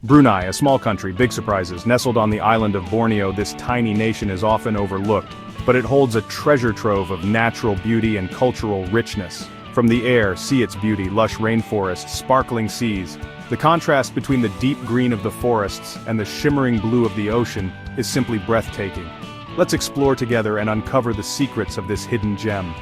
Brunei, a small country, big surprises. Nestled on the island of Borneo, this tiny nation is often overlooked, but it holds a treasure trove of natural beauty and cultural richness. From the air, see its beauty, lush rainforests, sparkling seas. The contrast between the deep green of the forests and the shimmering blue of the ocean is simply breathtaking. Let's explore together and uncover the secrets of this hidden gem.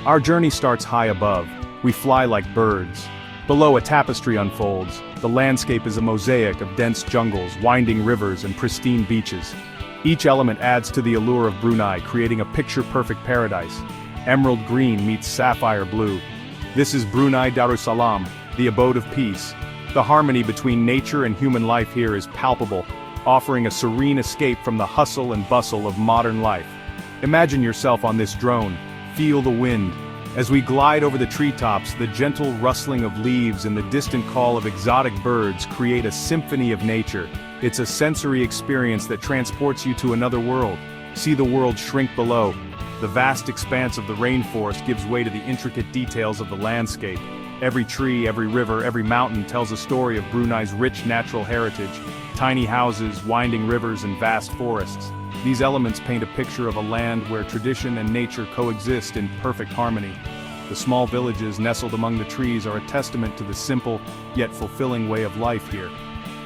Our journey starts high above. We fly like birds. Below, a tapestry unfolds. The landscape is a mosaic of dense jungles, winding rivers, and pristine beaches. Each element adds to the allure of Brunei, creating a picture-perfect paradise. Emerald green meets sapphire blue. This is Brunei Darussalam, the Abode of Peace. The harmony between nature and human life here is palpable, offering a serene escape from the hustle and bustle of modern life. Imagine yourself on this drone. Feel the wind. As we glide over the treetops, the gentle rustling of leaves and the distant call of exotic birds create a symphony of nature. It's a sensory experience that transports you to another world. See the world shrink below. The vast expanse of the rainforest gives way to the intricate details of the landscape. Every tree, every river, every mountain tells a story of Brunei's rich natural heritage. Tiny houses, winding rivers, and vast forests. These elements paint a picture of a land where tradition and nature coexist in perfect harmony. The small villages nestled among the trees are a testament to the simple, yet fulfilling way of life here.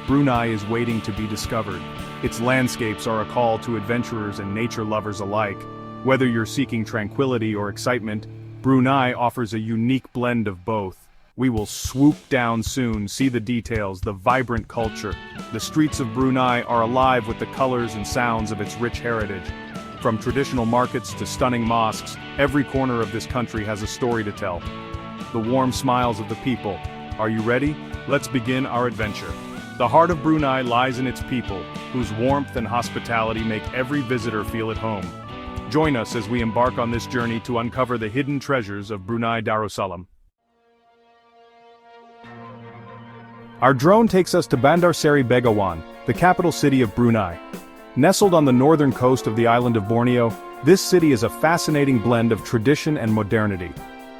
Brunei is waiting to be discovered. Its landscapes are a call to adventurers and nature lovers alike. Whether you're seeking tranquility or excitement, Brunei offers a unique blend of both. We will swoop down soon, see the details, the vibrant culture. The streets of Brunei are alive with the colors and sounds of its rich heritage. From traditional markets to stunning mosques, every corner of this country has a story to tell. The warm smiles of the people. Are you ready? Let's begin our adventure. The heart of Brunei lies in its people, whose warmth and hospitality make every visitor feel at home. Join us as we embark on this journey to uncover the hidden treasures of Brunei Darussalam. Our drone takes us to Bandar Seri Begawan, the capital city of Brunei. Nestled on the northern coast of the island of Borneo, this city is a fascinating blend of tradition and modernity.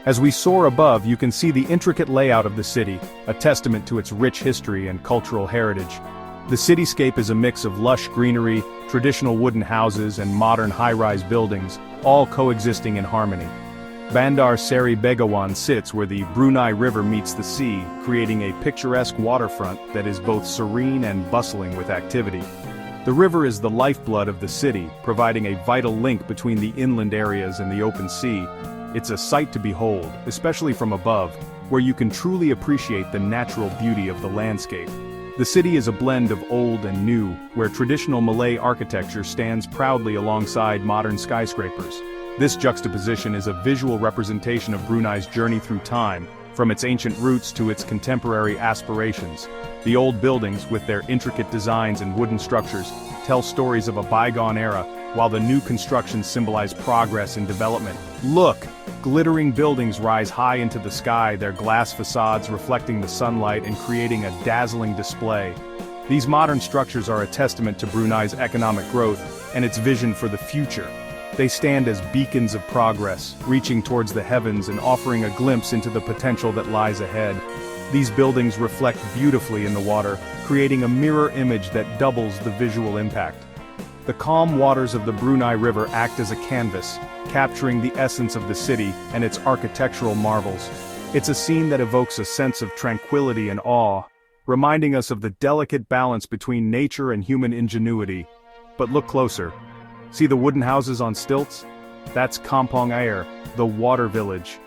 As we soar above, you can see the intricate layout of the city, a testament to its rich history and cultural heritage. The cityscape is a mix of lush greenery, traditional wooden houses, and modern high-rise buildings, all coexisting in harmony. Bandar Seri Begawan sits where the Brunei River meets the sea, creating a picturesque waterfront that is both serene and bustling with activity. The river is the lifeblood of the city, providing a vital link between the inland areas and the open sea. It's a sight to behold, especially from above, where you can truly appreciate the natural beauty of the landscape. The city is a blend of old and new, where traditional Malay architecture stands proudly alongside modern skyscrapers. This juxtaposition is a visual representation of Brunei's journey through time, from its ancient roots to its contemporary aspirations. The old buildings, with their intricate designs and wooden structures, tell stories of a bygone era, while the new constructions symbolize progress and development. Look! Glittering buildings rise high into the sky, their glass facades reflecting the sunlight and creating a dazzling display. These modern structures are a testament to Brunei's economic growth and its vision for the future. They stand as beacons of progress, reaching towards the heavens and offering a glimpse into the potential that lies ahead. These buildings reflect beautifully in the water, creating a mirror image that doubles the visual impact. The calm waters of the Brunei River act as a canvas, capturing the essence of the city and its architectural marvels. It's a scene that evokes a sense of tranquility and awe, reminding us of the delicate balance between nature and human ingenuity. But look closer. See the wooden houses on stilts? That's Kampong Ayer, the water village.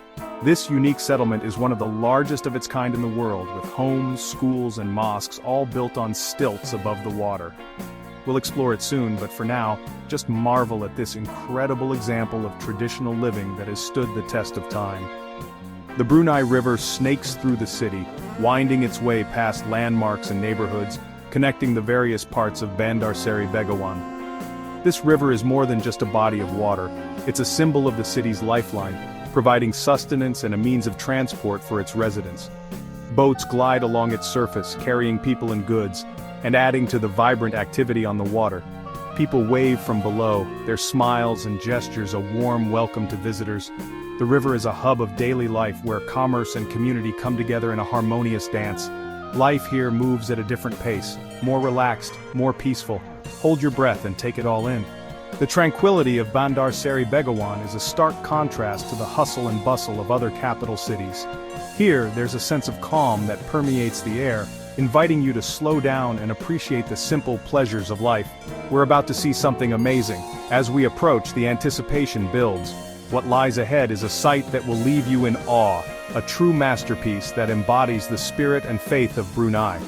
This unique settlement is one of the largest of its kind in the world, with homes, schools, and mosques all built on stilts above the water. We'll explore it soon, but for now, just marvel at this incredible example of traditional living that has stood the test of time. The Brunei River snakes through the city, winding its way past landmarks and neighborhoods, connecting the various parts of Bandar Seri Begawan. This river is more than just a body of water. It's a symbol of the city's lifeline, providing sustenance and a means of transport for its residents. Boats glide along its surface, carrying people and goods, and adding to the vibrant activity on the water. People wave from below, their smiles and gestures a warm welcome to visitors. The river is a hub of daily life where commerce and community come together in a harmonious dance. Life here moves at a different pace, more relaxed, more peaceful. Hold your breath and take it all in. The tranquility of Bandar Seri Begawan is a stark contrast to the hustle and bustle of other capital cities. Here, there's a sense of calm that permeates the air, inviting you to slow down and appreciate the simple pleasures of life. We're about to see something amazing. As we approach, the anticipation builds. What lies ahead is a sight that will leave you in awe, a true masterpiece that embodies the spirit and faith of Brunei.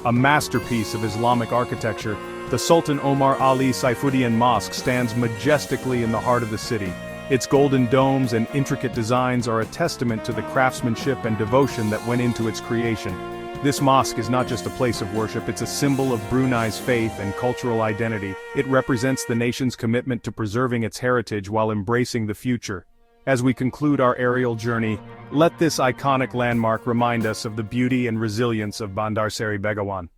A masterpiece of Islamic architecture, the Sultan Omar Ali Saifuddien Mosque stands majestically in the heart of the city. Its golden domes and intricate designs are a testament to the craftsmanship and devotion that went into its creation. This mosque is not just a place of worship, it's a symbol of Brunei's faith and cultural identity. It represents the nation's commitment to preserving its heritage while embracing the future. As we conclude our aerial journey, let this iconic landmark remind us of the beauty and resilience of Bandar Seri Begawan.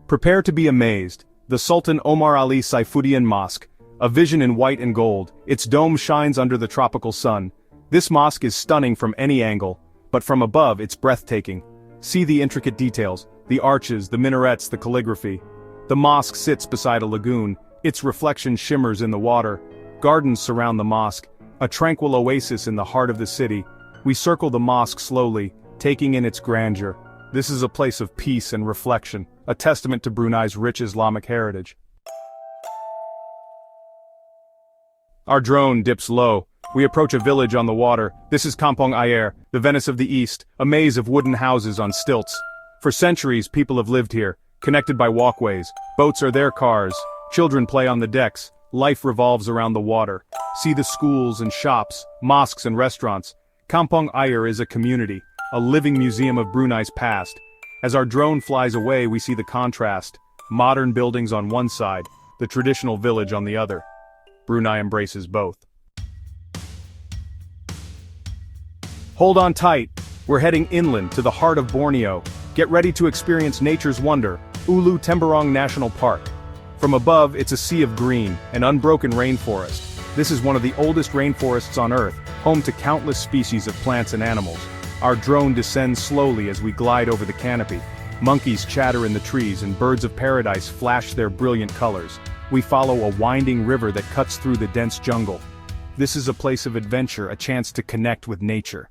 Prepare to be amazed. The Sultan Omar Ali Saifuddien Mosque, a vision in white and gold, its dome shines under the tropical sun. This mosque is stunning from any angle, but from above it's breathtaking. See the intricate details, the arches, the minarets, the calligraphy. The mosque sits beside a lagoon, its reflection shimmers in the water. Gardens surround the mosque, a tranquil oasis in the heart of the city. We circle the mosque slowly, taking in its grandeur. This is a place of peace and reflection, a testament to Brunei's rich Islamic heritage. Our drone dips low. We approach a village on the water. This is Kampong Ayer, the Venice of the East, a maze of wooden houses on stilts. For centuries, people have lived here, connected by walkways. Boats are their cars. Children play on the decks. Life revolves around the water. See the schools and shops, mosques and restaurants. Kampong Ayer is a community, a living museum of Brunei's past. As our drone flies away, we see the contrast. Modern buildings on one side, the traditional village on the other. Brunei embraces both. Hold on tight. We're heading inland to the heart of Borneo. Get ready to experience nature's wonder, Ulu Temburong National Park. From above, it's a sea of green, an unbroken rainforest. This is one of the oldest rainforests on Earth, home to countless species of plants and animals. Our drone descends slowly as we glide over the canopy. Monkeys chatter in the trees and birds of paradise flash their brilliant colors. We follow a winding river that cuts through the dense jungle. This is a place of adventure, a chance to connect with nature.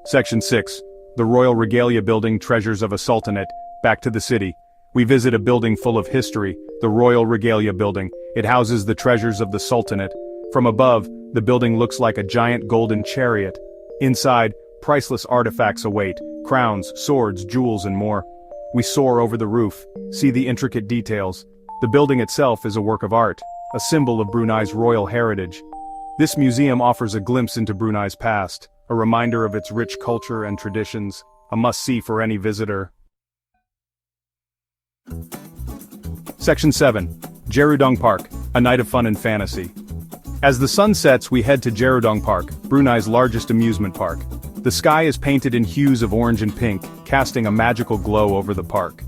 Section 6. The Royal Regalia Building, Treasures of a Sultanate. Back to the city. We visit a building full of history, the Royal Regalia Building. It houses the treasures of the Sultanate. From above, the building looks like a giant golden chariot. Inside, priceless artifacts await, crowns, swords, jewels, and more. We soar over the roof, see the intricate details. The building itself is a work of art, a symbol of Brunei's royal heritage. This museum offers a glimpse into Brunei's past, a reminder of its rich culture and traditions, a must-see for any visitor. Section 7. Jerudong Park, a night of fun and fantasy. As the sun sets, we head to Jerudong Park, Brunei's largest amusement park. The sky is painted in hues of orange and pink, casting a magical glow over the park.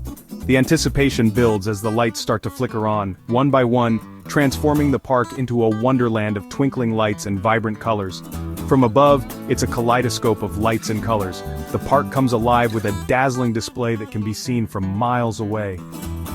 The anticipation builds as the lights start to flicker on, one by one, transforming the park into a wonderland of twinkling lights and vibrant colors. From above, it's a kaleidoscope of lights and colors. The park comes alive with a dazzling display that can be seen from miles away.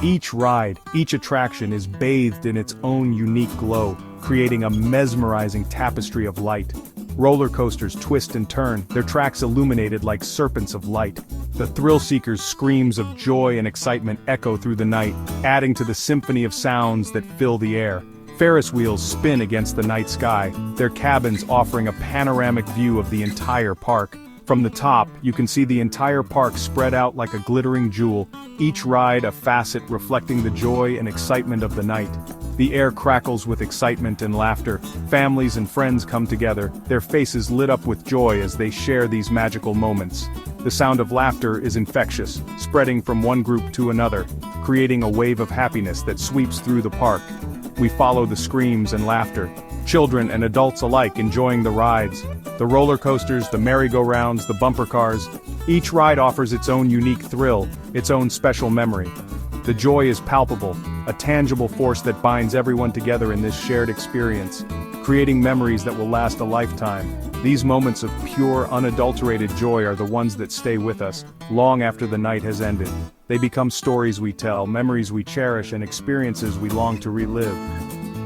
Each ride, each attraction is bathed in its own unique glow, creating a mesmerizing tapestry of light. Roller coasters twist and turn, their tracks illuminated like serpents of light. The thrill-seekers' screams of joy and excitement echo through the night, adding to the symphony of sounds that fill the air. Ferris wheels spin against the night sky, their cabins offering a panoramic view of the entire park. From the top, you can see the entire park spread out like a glittering jewel, each ride a facet reflecting the joy and excitement of the night. The air crackles with excitement and laughter. Families and friends come together, their faces lit up with joy as they share these magical moments. The sound of laughter is infectious, spreading from one group to another, creating a wave of happiness that sweeps through the park. We follow the screams and laughter, children and adults alike enjoying the rides. The roller coasters, the merry-go-rounds, the bumper cars. Each ride offers its own unique thrill, its own special memory. The joy is palpable, a tangible force that binds everyone together in this shared experience. creating memories that will last a lifetime. These moments of pure, unadulterated joy are the ones that stay with us, long after the night has ended. They become stories we tell, memories we cherish, and experiences we long to relive.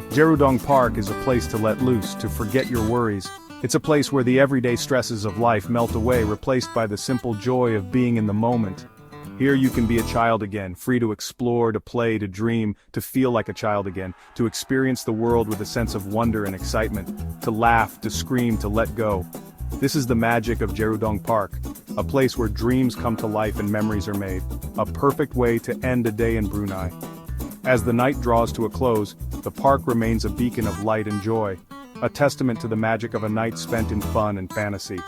Jerudong Park is a place to let loose, to forget your worries. It's a place where the everyday stresses of life melt away, replaced by the simple joy of being in the moment. Here you can be a child again, free to explore, to play, to dream, to feel like a child again, to experience the world with a sense of wonder and excitement, to laugh, to scream, to let go. This is the magic of Jerudong Park, a place where dreams come to life and memories are made, a perfect way to end a day in Brunei. As the night draws to a close, the park remains a beacon of light and joy, a testament to the magic of a night spent in fun and fantasy.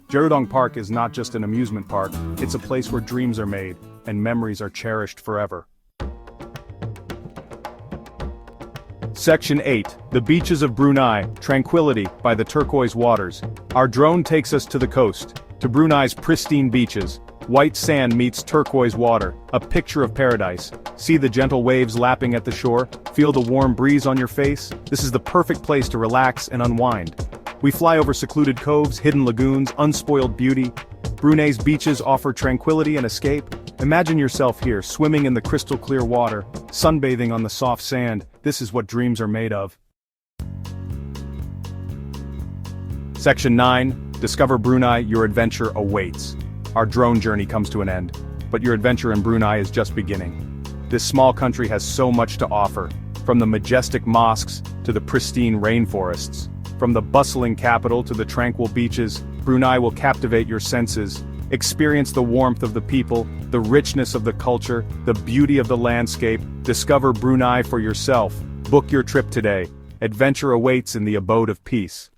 Jerudong Park is not just an amusement park, it's a place where dreams are made, and memories are cherished forever. Section 8. The Beaches of Brunei, Tranquility by the Turquoise Waters. Our drone takes us to the coast, to Brunei's pristine beaches. White sand meets turquoise water, a picture of paradise. See the gentle waves lapping at the shore, feel the warm breeze on your face. This is the perfect place to relax and unwind. We fly over secluded coves, hidden lagoons, unspoiled beauty. Brunei's beaches offer tranquility and escape. Imagine yourself here, swimming in the crystal clear water, sunbathing on the soft sand. This is what dreams are made of. Section 9. Discover Brunei, your adventure awaits. Our drone journey comes to an end, but your adventure in Brunei is just beginning. This small country has so much to offer, from the majestic mosques to the pristine rainforests. From the bustling capital to the tranquil beaches, Brunei will captivate your senses. Experience the warmth of the people, the richness of the culture, the beauty of the landscape. Discover Brunei for yourself. Book your trip today. Adventure awaits in the Abode of Peace.